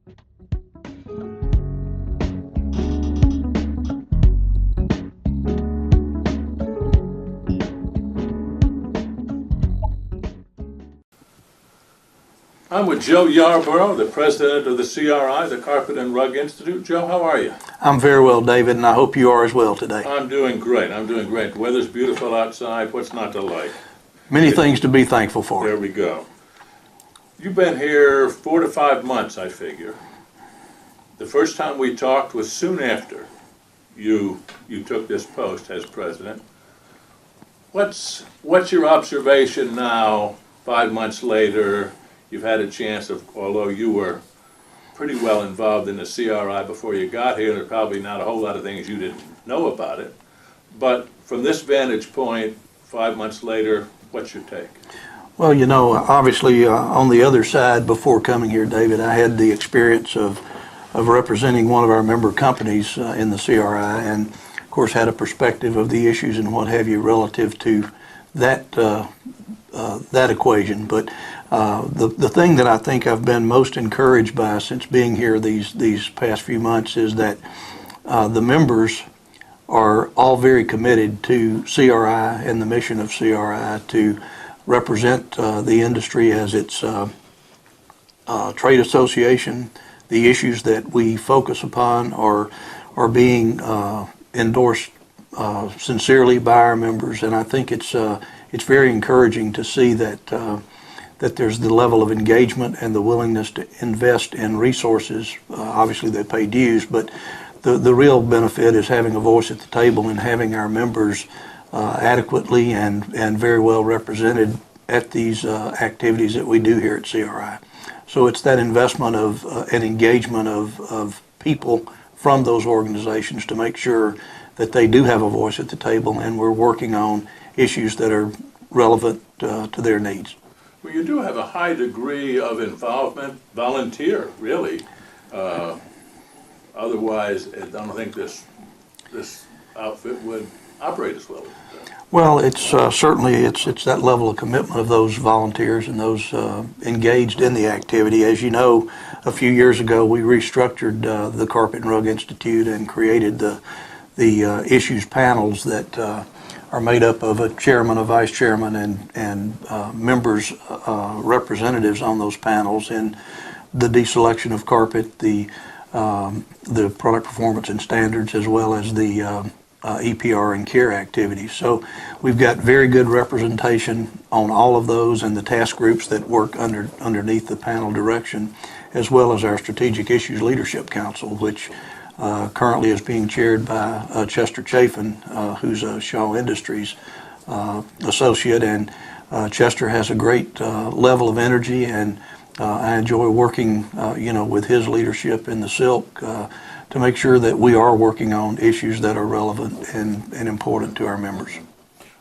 I'm with Joe Yarbrough, the president of the CRI, the Carpet and Rug Institute. Joe, how are you? I'm very well, David, and I hope you are as well today. I'm doing great. The weather's beautiful outside. What's not to like? Many things to be thankful for. There we go. You've been here 4 to 5 months, I figure. The first time we talked was soon after you took this post as president. What's your observation now, 5 months later? You've had a chance of, although you were pretty well involved in the CRI before you got here, there's probably not a whole lot of things you didn't know about it. But from this vantage point, 5 months later, what's your take? Well, you know, obviously on the other side, before coming here, David, I had the experience of representing one of our member companies in the CRI, and of course had a perspective of the issues and what have you relative to that equation. But the thing that I think I've been most encouraged by since being here these past few months is that the members are all very committed to CRI and the mission of CRI to represent the industry as its trade association. The issues that we focus upon are being endorsed sincerely by our members, and I think it's very encouraging to see that there's the level of engagement and the willingness to invest in resources. Obviously, they pay dues, but the real benefit is having a voice at the table and having our members adequately and very well represented at these activities that we do here at CRI. So it's that investment of and engagement of people from those organizations to make sure that they do have a voice at the table, and we're working on issues that are relevant to their needs. Well, you do have a high degree of involvement, volunteer, really. Otherwise, I don't think this outfit would operate as well as it does. Well, it's certainly it's that level of commitment of those volunteers and those engaged in the activity. As you know, a few years ago we restructured the Carpet and Rug Institute and created the issues panels that are made up of a chairman, a vice chairman, and members, representatives on those panels in the deselection of carpet, the product performance and standards, as well as the EPR and care activities. So we've got very good representation on all of those and the task groups that work underneath the panel direction, as well as our Strategic Issues Leadership Council, which currently is being chaired by Chester Chafin, who's a Shaw Industries associate, and Chester has a great level of energy, and I enjoy working with his leadership in the silk to make sure that we are working on issues that are relevant and important to our members.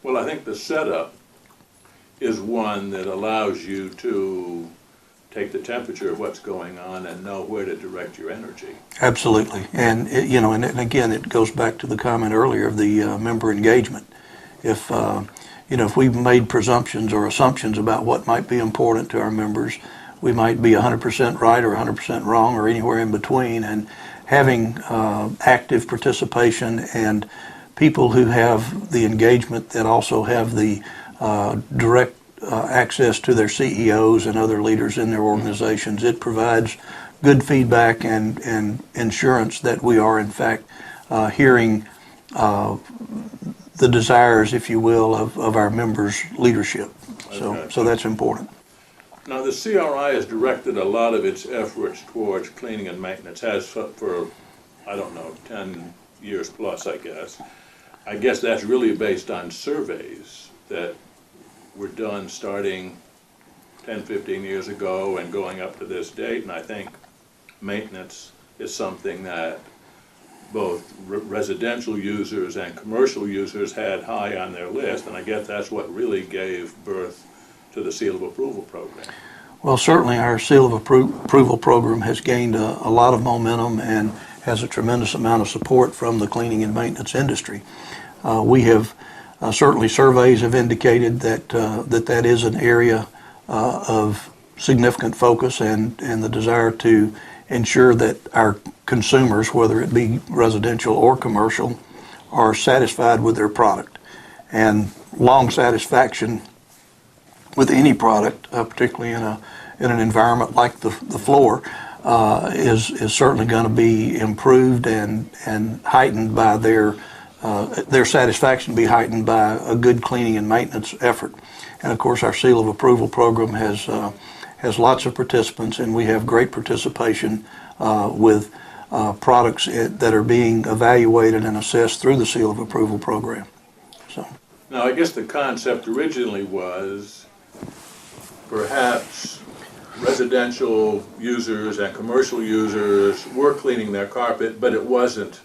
Well, I think the setup is one that allows you to take the temperature of what's going on and know where to direct your energy. Absolutely, and and again, it goes back to the comment earlier of the member engagement. If if we've made presumptions or assumptions about what might be important to our members, we might be 100% right or 100% wrong or anywhere in between. And having active participation and people who have the engagement that also have the direct access to their CEOs and other leaders in their organizations, it provides good feedback and insurance that we are in fact hearing the desires, if you will, of our members' leadership. So that's important. Now, the CRI has directed a lot of its efforts towards cleaning and maintenance, has for, I don't know, 10 years plus, I guess. I guess that's really based on surveys that were done starting 10, 15 years ago and going up to this date, and I think maintenance is something that both residential users and commercial users had high on their list, and I guess that's what really gave birth to the Seal of Approval program. Well, certainly our Seal of Approval program has gained a lot of momentum and has a tremendous amount of support from the cleaning and maintenance industry. We have certainly surveys have indicated that that is an area of significant focus and the desire to ensure that our consumers, whether it be residential or commercial, are satisfied with their product. And long satisfaction with any product, particularly in an environment like the floor, is certainly going to be improved and heightened by their satisfaction be heightened by a good cleaning and maintenance effort. And of course, our seal of approval program has lots of participants, and we have great participation with products that are being evaluated and assessed through the seal of approval program. So, now, I guess the concept originally was perhaps residential users and commercial users were cleaning their carpet, but it wasn't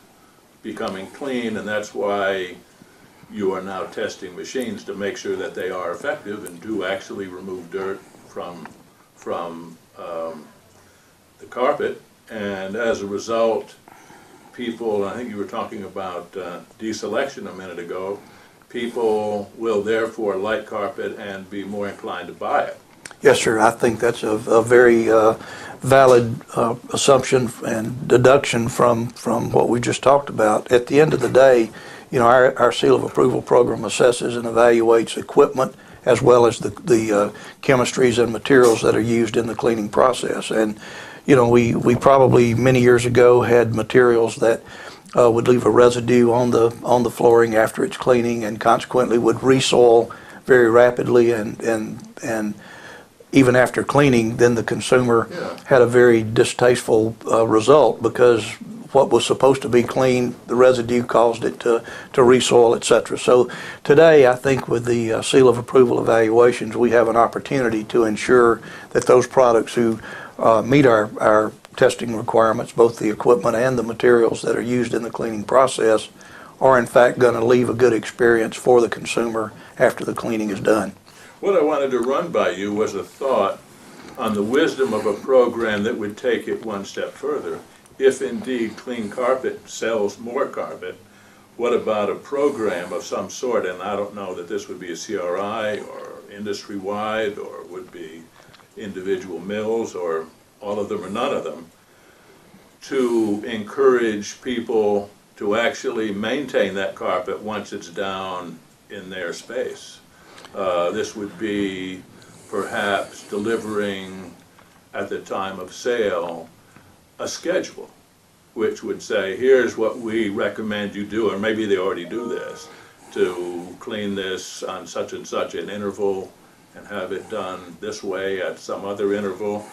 becoming clean, and that's why you are now testing machines to make sure that they are effective and do actually remove dirt from the carpet. And as a result, people, I think you were talking about deselection a minute ago, people will therefore like carpet and be more inclined to buy it. yes, sir. I think that's a very valid assumption and deduction from what we just talked about. At the end of the day, our seal of approval program assesses and evaluates equipment as well as the chemistries and materials that are used in the cleaning process. And we probably many years ago had materials that would leave a residue on the flooring after it's cleaning, and consequently would resoil very rapidly, and even after cleaning, then the consumer had a very distasteful result, because what was supposed to be clean, the residue caused it to resoil, etc. So today, I think with the seal of approval evaluations, we have an opportunity to ensure that those products who meet our testing requirements, both the equipment and the materials that are used in the cleaning process, are in fact going to leave a good experience for the consumer after the cleaning is done. What I wanted to run by you was a thought on the wisdom of a program that would take it one step further. If indeed clean carpet sells more carpet, what about a program of some sort, and I don't know that this would be a CRI or industry-wide, or would be individual mills, or all of them or none of them, to encourage people to actually maintain that carpet once it's down in their space. This would be perhaps delivering at the time of sale a schedule, which would say, here's what we recommend you do, or maybe they already do this, to clean this on such and such an interval and have it done this way at some other interval,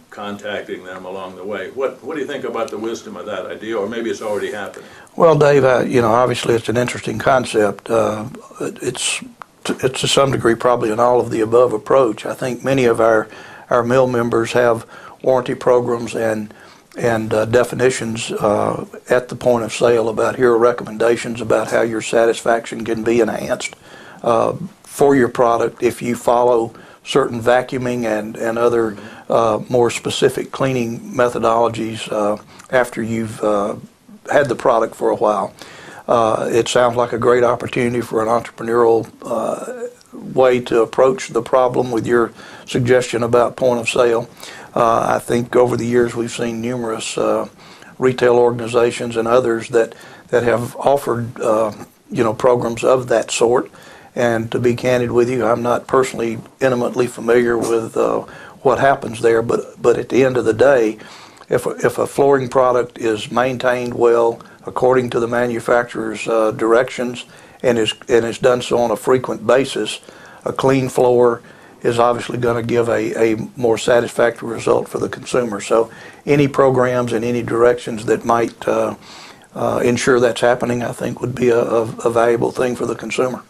contacting them along the way. What do you think about the wisdom of that idea, or maybe it's already happening? Well, Dave, obviously it's an interesting concept. It's to some degree probably an all of the above approach. I think many of our mill members have warranty programs and definitions at the point of sale about, here are recommendations about how your satisfaction can be enhanced for your product if you follow certain vacuuming and other more specific cleaning methodologies after you've had the product for a while. It sounds like a great opportunity for an entrepreneurial way to approach the problem with your suggestion about point of sale. I think over the years we've seen numerous retail organizations and others that have offered programs of that sort. And to be candid with you, I'm not personally intimately familiar with what happens there, but at the end of the day, if a flooring product is maintained well according to the manufacturer's directions and is done so on a frequent basis, a clean floor is obviously going to give a more satisfactory result for the consumer. So any programs and any directions that might ensure that's happening, I think would be a valuable thing for the consumer.